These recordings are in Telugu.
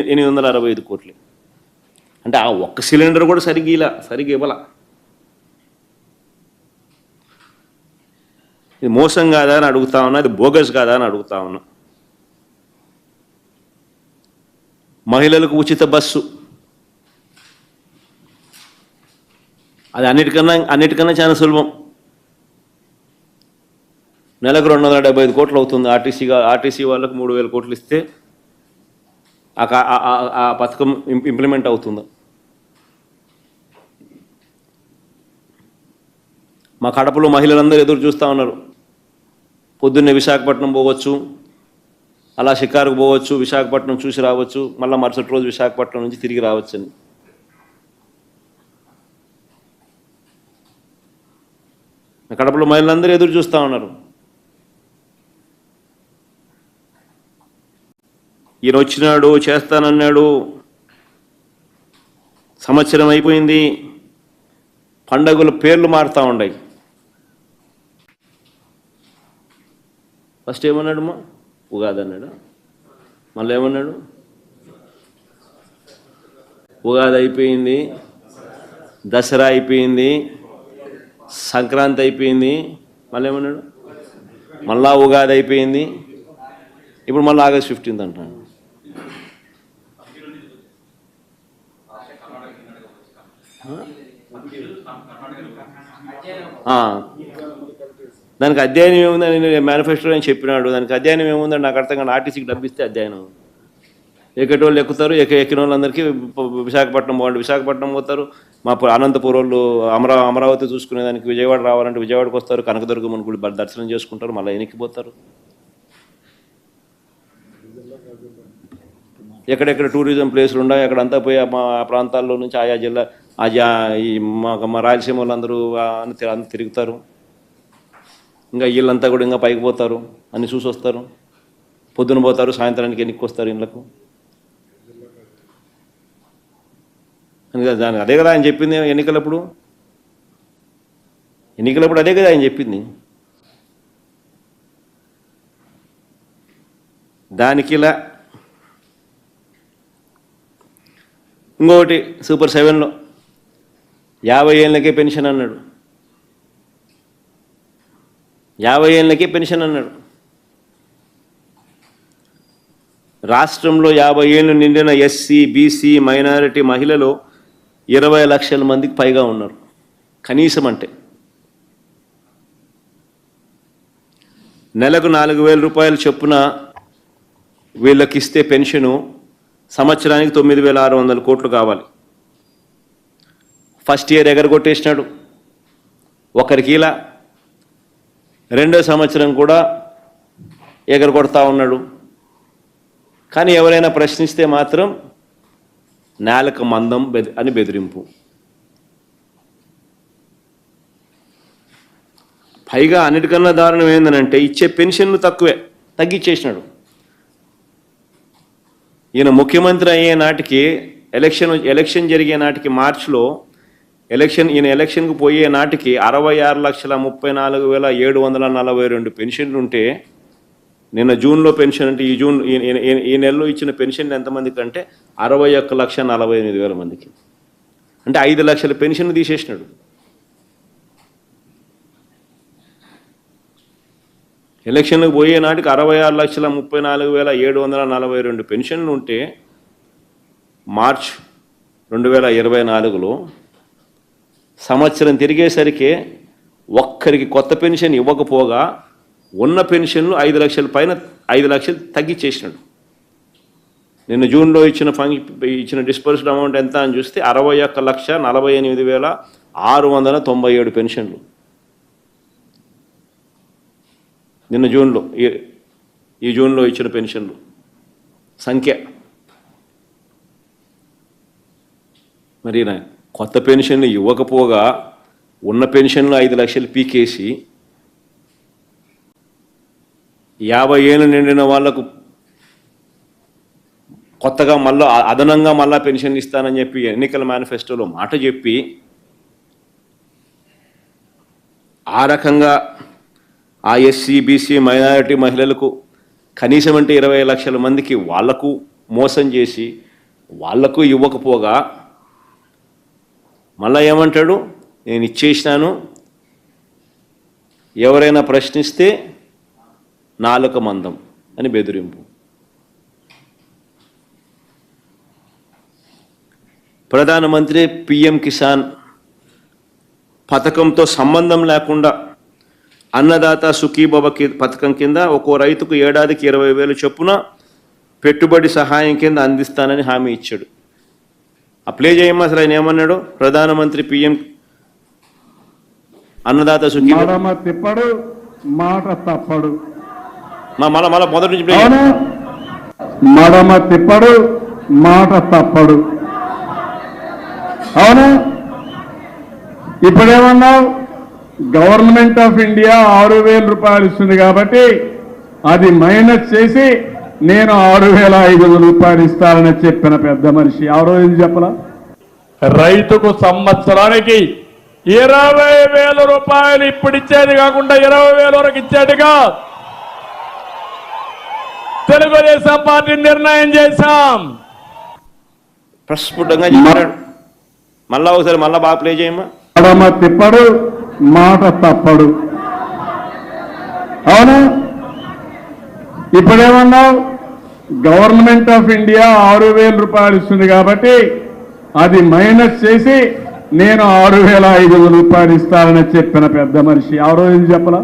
865 కోట్లు. అంటే ఆ ఒక్క సిలిండర్ కూడా సరిగ్గా ఇవ్వాల. ఇది మోసం కాదా అని అడుగుతా ఉన్నా, ఇది బోగస్ కాదా అని అడుగుతా ఉన్నా. మహిళలకు ఉచిత బస్సు, అది అన్నిటికన్నా చాలా సులభం. నెలకు 275 కోట్లు అవుతుంది. ఆర్టీసీ వాళ్ళకు 3000 కోట్లు ఇస్తే ఆ పథకం ఇంప్లిమెంట్ అవుతుంది. మా కడపలో మహిళలందరూ ఎదురు చూస్తూ ఉన్నారు. పొద్దున్నే విశాఖపట్నం పోవచ్చు, అలా షికారుకు పోవచ్చు, విశాఖపట్నం చూసి రావచ్చు, మళ్ళీ మరుసటి రోజు విశాఖపట్నం నుంచి తిరిగి రావచ్చని. కడపలో మహిళలందరూ ఎదురు చూస్తూ ఉన్నారు. ఈయన వచ్చినాడు, చేస్తానన్నాడు, సంవత్సరం అయిపోయింది, పండగల పేర్లు మారుతూ ఉన్నాయి. ఫస్ట్ ఏమన్నాడు? ఉగాది అన్నాడు. మళ్ళీ ఏమన్నాడు? ఉగాది అయిపోయింది, దసరా అయిపోయింది, సంక్రాంతి అయిపోయింది, మళ్ళీ ఏమన్నాడు? మళ్ళా ఉగాది అయిపోయింది, ఇప్పుడు మళ్ళీ ఆగస్ట్ 15 అంటున్నాడు. దానికి అధ్యయనం ఏముందని మేనిఫెస్టో అని చెప్పినాడు. దానికి అధ్యయనం ఏముందని నాకు అర్థం కాదు. ఆర్టీసీకి డబ్బిస్తే అధ్యయనం. ఎక్కేటోళ్ళు ఎక్కుతారు, ఎక్కిన వాళ్ళందరికీ విశాఖపట్నం పోవాలి, విశాఖపట్నం పోతారు. మా అనంతపురం వాళ్ళు అమరావతి చూసుకునేదానికి విజయవాడ రావాలంటే విజయవాడకు వస్తారు, కనకదుర్గమ్మని గుడి దర్శనం చేసుకుంటారు, మళ్ళీ ఎనికిపోతారు. ఎక్కడెక్కడ టూరిజం ప్లేసులు ఉన్నాయి అక్కడంతా పోయి మా ప్రాంతాల్లో నుంచి ఆయా జిల్లా ఈ మా రాయలసీమ వాళ్ళందరూ తిరుగుతారు. ఇంకా వీళ్ళంతా కూడా ఇంకా పైకి పోతారు, అన్ని చూసి వస్తారు. పొద్దున పోతారు, సాయంత్రానికి ఎన్నికకి వస్తారు ఇళ్ళకు. దానికి అదే కదా ఆయన చెప్పింది. ఎన్నికలప్పుడు అదే కదా ఆయన చెప్పింది. దానికి ఇలా ఇంకొకటి సూపర్ 7లో 50 ఏళ్ళకే పెన్షన్ అన్నాడు. 50 ఏళ్ళకే పెన్షన్ అన్నాడు. రాష్ట్రంలో 50 ఏళ్ళు నిండిన ఎస్సీ, బీసీ, మైనారిటీ మహిళలు 20 లక్షల మందికి పైగా ఉన్నారు. కనీసం అంటే నెలకు 4,000 రూపాయలు చొప్పున వీళ్ళకి ఇస్తే పెన్షను సంవత్సరానికి 9,600 కోట్లు కావాలి. ఫస్ట్ ఇయర్ ఎగరగొట్టేసినాడు ఒకరికి, ఇలా రెండో సంవత్సరం కూడా ఎగరగొడతా ఉన్నాడు. కానీ ఎవరైనా ప్రశ్నిస్తే మాత్రం నేలకు మందం అని బెదిరింపు. పైగా అన్నిటికన్నా దారుణం ఏంటంటే ఇచ్చే పెన్షన్లు తగ్గించేసినాడు. ఈయన ముఖ్యమంత్రి అయ్యే నాటికి ఎలక్షన్ జరిగే నాటికి మార్చిలో ఈయన ఎలక్షన్కు పోయే నాటికి 66,34,742 పెన్షన్లు ఉంటే నిన్న జూన్లో పెన్షన్ అంటే ఈ నెలలో ఇచ్చిన పెన్షన్లు ఎంతమందికి అంటే 61,48,000 మందికి. అంటే 5 లక్షల పెన్షన్ తీసేసినాడు. ఎలక్షన్లకు పోయే నాటికి 66,34,742 పెన్షన్లు ఉంటే మార్చ్ 2024లో సంవత్సరం తిరిగేసరికి ఒక్కరికి కొత్త పెన్షన్ ఇవ్వకపోగా ఉన్న పెన్షన్లు 5 లక్షల పైన 5 లక్షలు తగ్గించేసినాడు. నిన్న జూన్లో ఇచ్చిన డిస్పర్స్డ్ అమౌంట్ ఎంత అని చూస్తే 61,48,697 పెన్షన్లు. నిన్న ఈ జూన్లో ఇచ్చిన పెన్షన్లు సంఖ్య. మరి కొత్త పెన్షన్లు ఇవ్వకపోగా ఉన్న పెన్షన్లు 5 లక్షలు పీకేసి 50 ఏళ్ళు నిండిన వాళ్లకు కొత్తగా అదనంగా మళ్ళా పెన్షన్ ఇస్తానని చెప్పి ఎన్నికల మేనిఫెస్టోలో మాట చెప్పి ఆ రకంగా ఆ ఎస్సీ, బీసీ, మైనారిటీ మహిళలకు కనీసం అంటే 20 లక్షల మందికి వాళ్లకు మోసం చేసి వాళ్లకు ఇవ్వకపోగా మళ్ళా ఏమంటాడు, నేను ఇచ్చేసినాను, ఎవరైనా ప్రశ్నిస్తే నాలుక మందం అని బెదిరింపు. ప్రధానమంత్రి పిఎం కిసాన్ పథకంతో సంబంధం లేకుండా అన్నదాత సుఖీభవ పథకం కింద ఒక్కో రైతుకు ఏడాదికి 20,000 చొప్పున పెట్టుబడి సహాయం కింద అందిస్తానని హామీ ఇచ్చాడు. అప్లై చేయమ్మా. అసలు ఆయన ఏమన్నాడు? ప్రధానమంత్రి పిఎం అన్నదాత సుఖీభవ తిప్పడు మాట తప్పడు. మళ్ళా మొదటి నుంచి మడమ తిప్పడు మాట తప్పడు. అవునా? ఇప్పుడేమన్నావు? గవర్నమెంట్ ఆఫ్ ఇండియా 6,000 రూపాయలు ఇస్తుంది కాబట్టి అది మైనస్ చేసి నేను 6,500 రూపాయలు ఇస్తానని చెప్పిన పెద్ద మనిషి ఎవరో ఏం చెప్పలా? రైతుకు సంవత్సరానికి 20,000 రూపాయలు ఇప్పుడు ఇచ్చేది కాకుండా 20,000 వరకు ఇచ్చేట్టుగా తెలుగుదేశం పార్టీ నిర్ణయం చేశాం. ప్రస్ఫుటంగా చెప్పాడు. మళ్ళా ఒకసారి మళ్ళా బాగా ప్లే చేయమ్మా. మడమ తిప్పడు మాట తప్పడు. అవునా? ఇప్పుడేమన్నావు? గవర్నమెంట్ ఆఫ్ ఇండియా 6,000 రూపాయలు ఇస్తుంది కాబట్టి అది మైనస్ చేసి నేను 6,500 రూపాయలు ఇస్తానని చెప్పిన పెద్ద మనిషి ఎవరో ఏం చెప్పలా?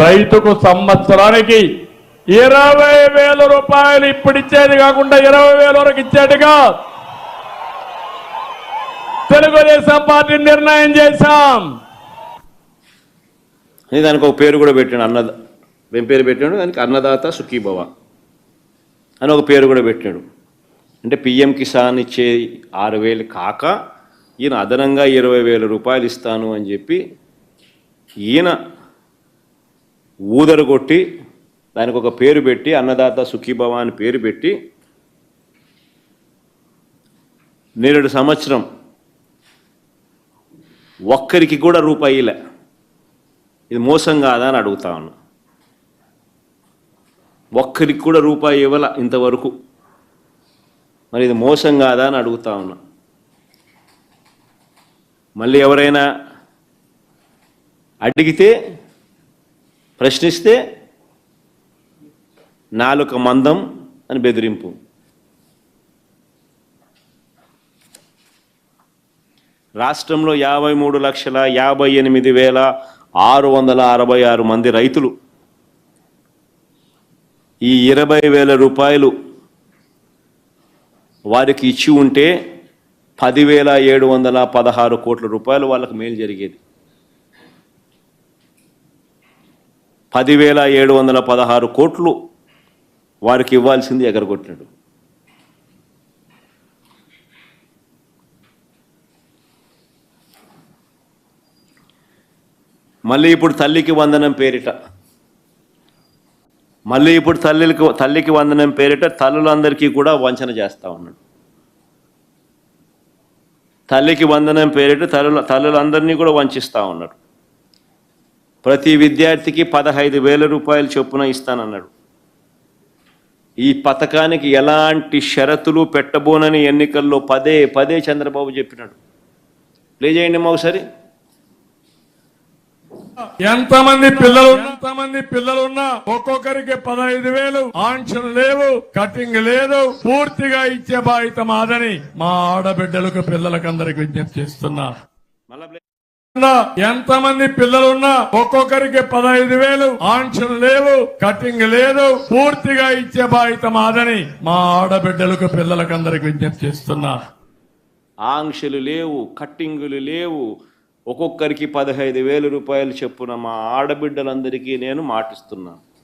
రైతుకు సంవత్సరానికి 20,000 రూపాయలు ఇప్పుడు ఇచ్చేది కాకుండా 20,000 వరకు ఇచ్చేట్టుగా తెలుగుదేశం పార్టీ నిర్ణయం చేశాం. దానికి ఒక పేరు కూడా పెట్టాడు. ఏం పేరు పెట్టాడు దానికి? అన్నదాత సుఖీభవ అని ఒక పేరు కూడా పెట్టాడు. అంటే పిఎం కిసాన్ ఇచ్చే 6,000 కాక ఈయన అదనంగా 20,000 రూపాయలు ఇస్తాను అని చెప్పి ఈయన ఊదరగొట్టి దానికి ఒక పేరు పెట్టి అన్నదాత సుఖీభవ అని పేరు పెట్టి 2 సంవత్సరం ఒక్కరికి కూడా రూపాయిలే. ఇది మోసం కాదా అని అడుగుతా ఉన్నా. ఒక్కరికి కూడా రూపాయి ఇవ్వాల ఇంతవరకు. మరి ఇది మోసం కాదా అని అడుగుతా ఉన్నా. మళ్ళీ ఎవరైనా అడిగితే ప్రశ్నిస్తే నాలుక మందం అని బెదిరింపు. రాష్ట్రంలో 53,58,666 మంది రైతులు ఈ 20,000 రూపాయలు వారికి ఇచ్చి ఉంటే 10,716 కోట్ల రూపాయలు వాళ్ళకు మేలు జరిగేది. 10,716 కోట్లు వారికి ఇవ్వాల్సింది ఎగరగొట్టినాడు. మళ్ళీ ఇప్పుడు తల్లికి వందనం పేరిట తల్లులందరికీ కూడా వంచన చేస్తూ ఉన్నాడు. తల్లికి వందనం పేరిట తల్లులందరినీ కూడా వంచిస్తూ ఉన్నాడు. ప్రతి విద్యార్థికి 15,000 రూపాయలు చొప్పున ఇస్తానన్నాడు. ఈ పథకానికి ఎలాంటి షరతులు పెట్టబోనని ఎన్నికల్లో పదే చంద్రబాబు చెప్పినాడు. ప్లే చేయండి ఒకసారి. ఎంతమంది పిల్లలున్నా ఒక్కొక్కరికి 15,000 ఆంక్షలు లేవు, కటింగ్ లేదు, పూర్తిగా ఇచ్చే బాధ్యత మాదని మా ఆడబిడ్డలకు పిల్లలకందరికి విజ్ఞప్తి చేస్తున్నా. ఎంతమంది పిల్లలున్నా ఒక్కొక్కరికి 15,000 ఆంక్షలు లేవు, కటింగ్ లేదు, పూర్తిగా ఇచ్చే బాధ్యత మాదని మా ఆడబిడ్డలకు పిల్లలకందరికి విజ్ఞప్తి చేస్తున్నా. ఆంక్షలు లేవు, కట్టింగులు లేవు, ఒక్కొక్కరికి 15,000 రూపాయలు చొప్పున మా ఆడబిడ్డలందరికీ నేను మాటిస్తున్నాను.